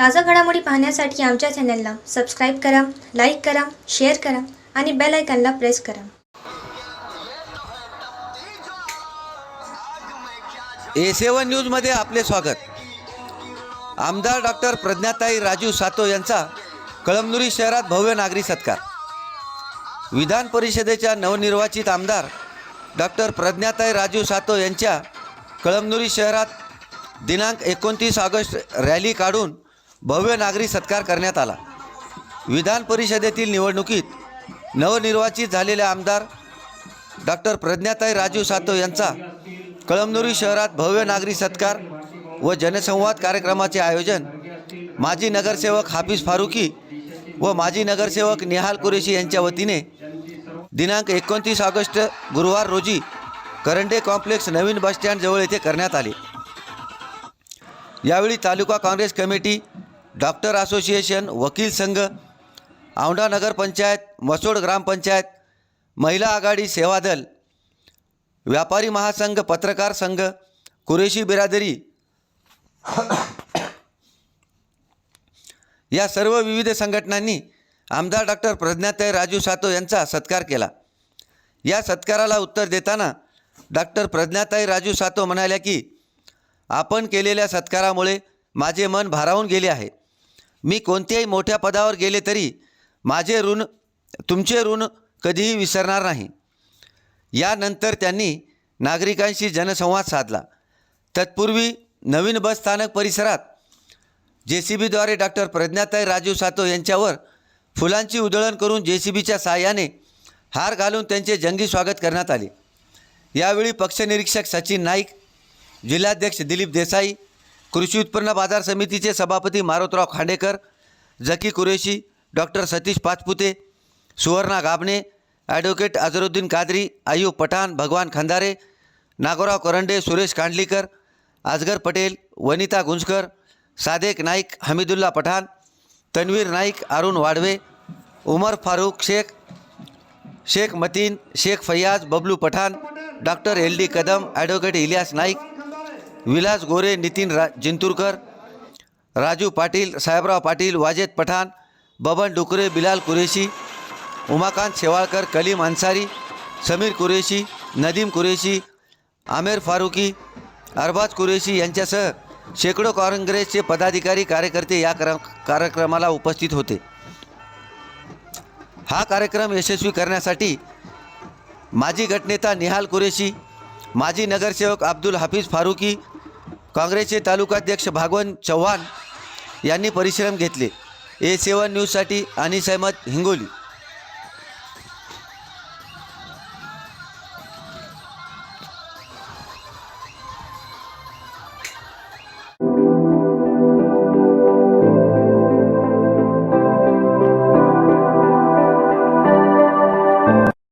ताज़ा घडामोडी पाहण्यासाठी आमच्या चॅनलला सबस्क्राईब करा, लाईक करा, शेअर करा आणि बेल आयकॉनला प्रेस करा. A7 न्यूजमध्ये आपले स्वागत. आमदार डॉक्टर प्रज्ञाताई राजू सातो यांचा कळमनुरी शहरात भव्य नागरी सत्कार. विधान परिषदेच्या नवनिर्वाचित आमदार डॉक्टर प्रज्ञाताई राजू सातो यांच्या कळमनुरी शहरात दिनांक 29 ऑगस्ट रॅली काढून भव्य नागरी सत्कार करण्यात आला. विधान परिषदेतील निवडणुकीत नवनिर्वाचित झालेले आमदार डॉक्टर प्रज्ञाताई राजू सातो यांचा कळमनुरी शहरात भव्य नागरी सत्कार व जनसंवाद कार्यक्रमाचे आयोजन माजी नगरसेवक हाफिज फारुकी व माजी नगरसेवक निहाल कुरेशी यांच्या वतीने दिनांक 29 ऑगस्ट गुरुवार रोजी करंडे कॉम्प्लेक्स नवीन बसस्टँड जवळ येथे करण्यात आले. यावेळी तालुका काँग्रेस कमिटी, डॉक्टर असोसिएशन, वकील संघ, औंढा नगरपंचायत, मसोड ग्रामपंचायत, महिला आघाडी, सेवादल, व्यापारी महासंघ, पत्रकार संघ, कुरेशी बिरादरी या सर्व विविध संघटनांनी आमदार डॉक्टर प्रज्ञाताई राजू सातो यांचा सत्कार केला. या सत्काराला उत्तर देताना डॉक्टर प्रज्ञाताई राजू सातो म्हणाल्या की आपण केलेल्या सत्कारामुळे माझे मन भारावून गेले आहे. मी कोणत्याही मोठ्या पदावर गेले तरी माझे ऋण, तुमचे ऋण कधीही विसरणार नाही. यानंतर त्यांनी नागरिकांशी जनसंवाद साधला. तत्पूर्वी नवीन बस स्थानक परिसरात JCBद्वारे डॉक्टर प्रज्ञाताई राजू सातो यांच्यावर फुलांची उधळण करून JCBच्या साहाय्याने हार घालून त्यांचे जंगी स्वागत करण्यात आले. यावेळी पक्षनिरीक्षक सचिन नाईक, जिल्हाध्यक्ष दिलीप देसाई, कृषी उत्पन्न बाजार समितीचे सभापती Marutrao Khandekar, Zaki Qureshi, doctor Satish Pachpute, Suvarna Gabane, advocate Azharuddin Qadri, Ayub Pathan, Bhagwan Khandare, Nagorao Karande, Suresh Kandlikar, Ajgar Patel, Vanita Gunjkar, Sadek Naik, Hamidulla Pathan, Tanveer Naik, Arun Wadwe, Umar Farooq Shaikh, Shaikh Mateen, Shaikh Faiyaz, Bablu Pathan, doctor LD Kadam, advocate Ilyas Naik, Vilas Gore, Nitin Jinturkar, Raju Patil, Sahebrao Patil, Wajed Pathan, Baban Dukre, Bilal Qureshi, Umakant Shewalkar, Kaleem Ansari, Sameer Qureshi, Nadeem Qureshi, Amer Farooqui, Arbaaz Qureshi यांच्यासह शेकडो काँग्रेसचे पदाधिकारी, कार्यकर्ते या कार्यक्रमाला उपस्थित होते. हा कार्यक्रम यशस्वी करण्यासाठी माजी गटनेता निहाल कुरेशी, माजी नगरसेवक अब्दुल हाफिज फारुकी, काँग्रेसचे तालुकाध्यक्ष भागवंत चव्हाण यांनी परिश्रम घेतले. A7 न्यूजसाठी अनिस अहमद, हिंगोली.